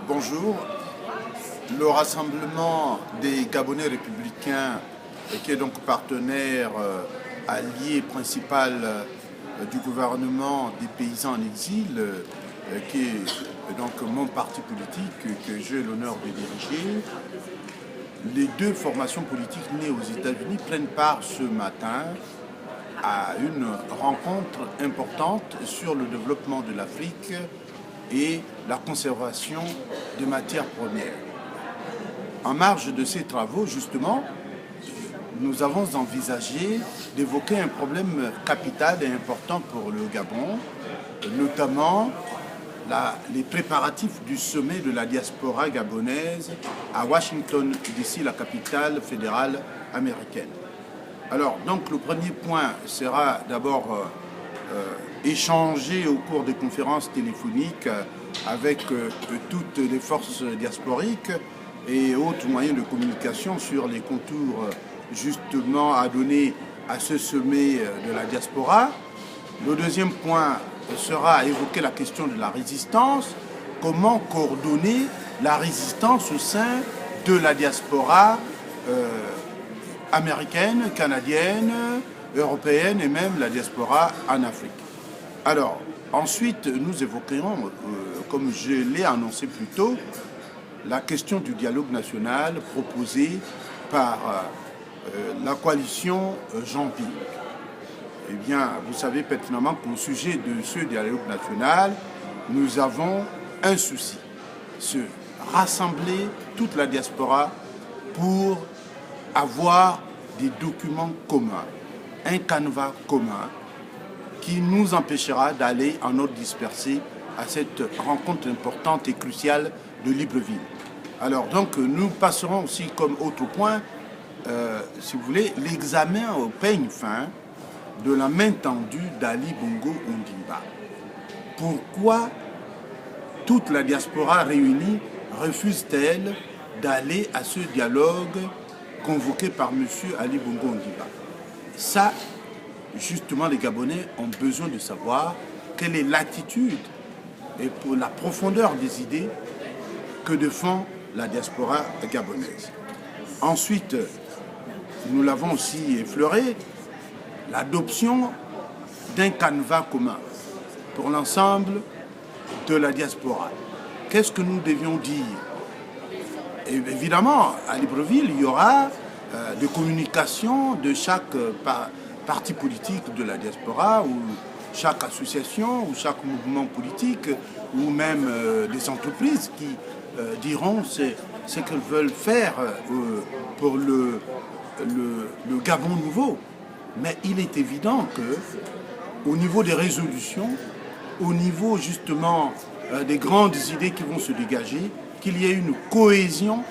Bonjour. Le Rassemblement des Gabonais républicains, qui est donc partenaire allié principal du gouvernement des paysans en exil, qui est donc mon parti politique que j'ai l'honneur de diriger. Les deux formations politiques nées aux États-Unis prennent part ce matin à une rencontre importante sur le développement de l'Afrique et la conservation des matières premières. En marge de ces travaux, justement, nous avons envisagé d'évoquer un problème capital et important pour le Gabon, notamment les préparatifs du sommet de la diaspora gabonaise à Washington, D.C., la capitale fédérale américaine. Alors, donc, le premier point sera d'abord échanger au cours des conférences téléphoniques avec toutes les forces diasporiques et autres moyens de communication sur les contours justement à donner à ce sommet de la diaspora. Le deuxième point sera évoquer la question de la résistance, comment coordonner la résistance au sein de la diaspora américaine, canadienne, européenne et même la diaspora en Afrique. Alors, ensuite, nous évoquerons, comme je l'ai annoncé plus tôt, la question du dialogue national proposé par la coalition Jean-Ping. Eh bien, vous savez pertinemment qu'au sujet de ce dialogue national, nous avons un souci, se rassembler toute la diaspora pour avoir des documents communs, un canevas commun qui nous empêchera d'aller en ordre dispersé à cette rencontre importante et cruciale de Libreville. Alors donc nous passerons aussi comme autre point, si vous voulez, l'examen au peigne fin de la main tendue d'Ali Bongo Ondimba. Pourquoi toute la diaspora réunie refuse-t-elle d'aller à ce dialogue convoqué par M. Ali Bongo Ondimba? Ça, justement, les Gabonais ont besoin de savoir quelle est l'attitude et pour la profondeur des idées que défend la diaspora gabonaise. Ensuite, nous l'avons aussi effleuré, l'adoption d'un canevas commun pour l'ensemble de la diaspora. Qu'est-ce que nous devions dire? Et évidemment, à Libreville, il y aura des communications de chaque parti politique de la diaspora, ou chaque association, ou chaque mouvement politique, ou même des entreprises qui diront ce qu'elles veulent faire pour le Gabon nouveau. Mais il est évident que, au niveau des résolutions, au niveau justement des grandes idées qui vont se dégager, qu'il y ait une cohésion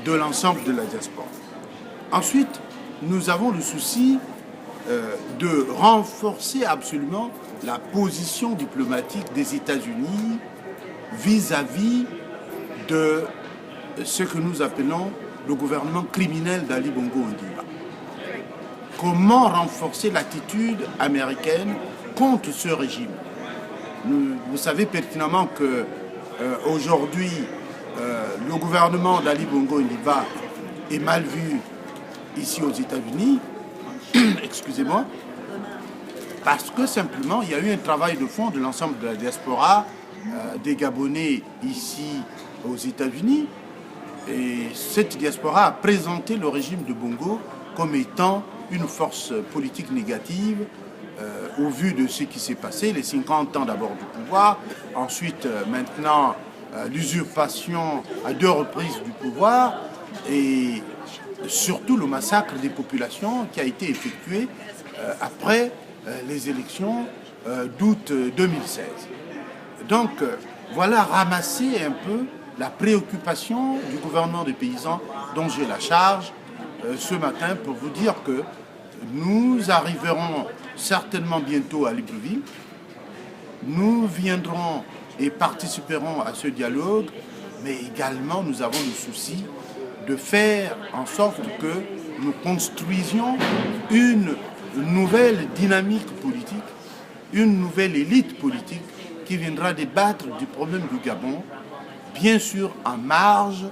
de l'ensemble de la diaspora. Ensuite, nous avons le souci de renforcer absolument la position diplomatique des États-Unis vis-à-vis de ce que nous appelons le gouvernement criminel d'Ali Bongo Ondimba. Comment renforcer l'attitude américaine contre ce régime? Vous savez pertinemment que aujourd'hui, le gouvernement d'Ali Bongo Ondimba est mal vu ici aux États-Unis, excusez-moi, parce que simplement il y a eu un travail de fond de l'ensemble de la diaspora des Gabonais ici aux États-Unis, et cette diaspora a présenté le régime de Bongo comme étant une force politique négative au vu de ce qui s'est passé, les 50 ans d'abord du pouvoir, ensuite maintenant l'usurpation à 2 reprises du pouvoir et surtout le massacre des populations qui a été effectué après les élections d'août 2016. Donc voilà ramasser un peu la préoccupation du gouvernement des paysans dont j'ai la charge ce matin pour vous dire que nous arriverons certainement bientôt à Libreville. Nous viendrons et participerons à ce dialogue, mais également nous avons le souci de faire en sorte que nous construisions une nouvelle dynamique politique, une nouvelle élite politique qui viendra débattre du problème du Gabon bien sûr en marge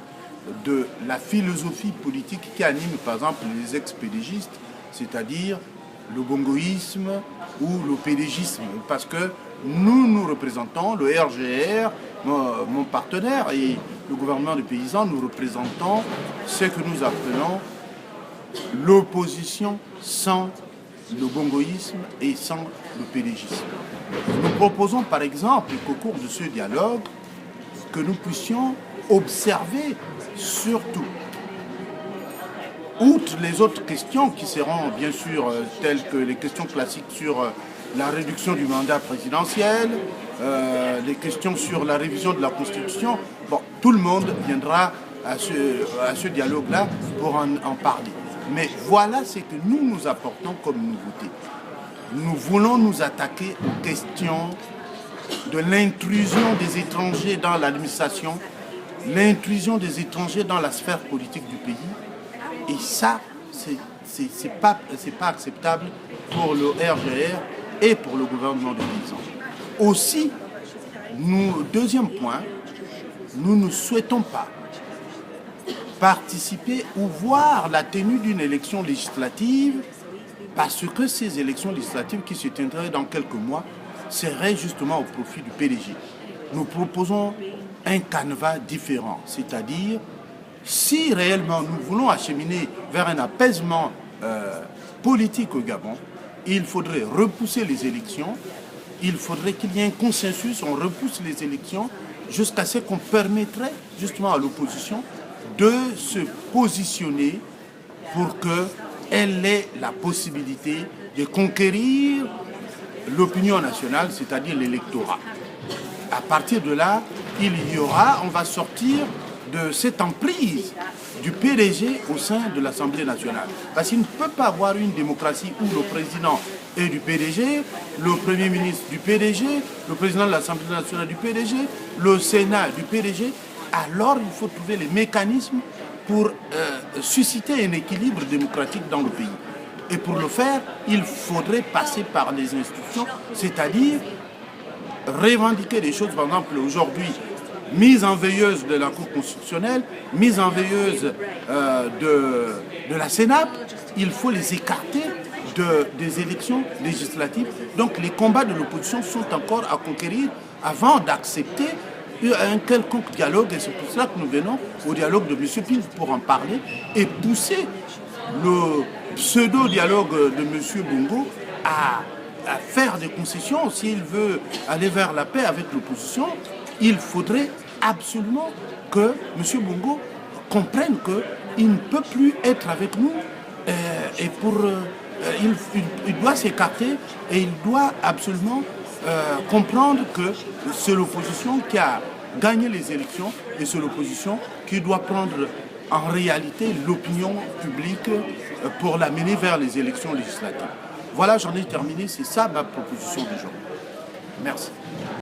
de la philosophie politique qui anime par exemple les ex-pédégistes, c'est-à-dire le bongoïsme ou le pédégisme, parce que nous représentons le RGR, mon partenaire, et le gouvernement des paysans, nous représentons ce que nous appelons l'opposition sans le bongoïsme et sans le pédégisme. Nous proposons par exemple qu'au cours de ce dialogue, que nous puissions observer surtout, outre les autres questions qui seront bien sûr telles que les questions classiques sur la réduction du mandat présidentiel, les questions sur la révision de la Constitution, bon, tout le monde viendra à ce dialogue-là pour en parler. Mais voilà ce que nous apportons comme nouveauté. Nous voulons nous attaquer aux questions de l'intrusion des étrangers dans l'administration, l'intrusion des étrangers dans la sphère politique du pays. Et ça, c'est pas acceptable pour le RGR et pour le gouvernement de paysans. Aussi, deuxième point, nous ne souhaitons pas participer ou voir la tenue d'une élection législative parce que ces élections législatives qui se tiendraient dans quelques mois seraient justement au profit du PDG. Nous proposons un canevas différent, c'est-à-dire si réellement nous voulons acheminer vers un apaisement politique au Gabon, il faudrait repousser les élections, il faudrait qu'il y ait un consensus, on repousse les élections jusqu'à ce qu'on permettrait justement à l'opposition de se positionner pour qu'elle ait la possibilité de conquérir l'opinion nationale, c'est-à-dire l'électorat. À partir de là, on va sortir de cette emprise du PDG au sein de l'Assemblée nationale. Parce qu'il ne peut pas avoir une démocratie où le président est du PDG, le Premier ministre du PDG, le président de l'Assemblée nationale du PDG, le Sénat du PDG. Alors il faut trouver les mécanismes pour susciter un équilibre démocratique dans le pays. Et pour le faire, il faudrait passer par les institutions, c'est-à-dire revendiquer des choses, par exemple aujourd'hui, mise en veilleuse de la Cour constitutionnelle, mise en veilleuse de la Sénat, il faut les écarter des élections législatives. Donc les combats de l'opposition sont encore à conquérir avant d'accepter un quelconque dialogue. Et c'est pour cela que nous venons au dialogue de M. Pine pour en parler et pousser le pseudo-dialogue de M. Bongo à faire des concessions. S'il veut aller vers la paix avec l'opposition, il faudrait absolument que M. Bongo comprenne qu'il ne peut plus être avec nous et il doit s'écarter et il doit absolument comprendre que c'est l'opposition qui a gagné les élections et c'est l'opposition qui doit prendre en réalité l'opinion publique pour la mener vers les élections législatives. Voilà, j'en ai terminé, c'est ça ma proposition du jour. Merci.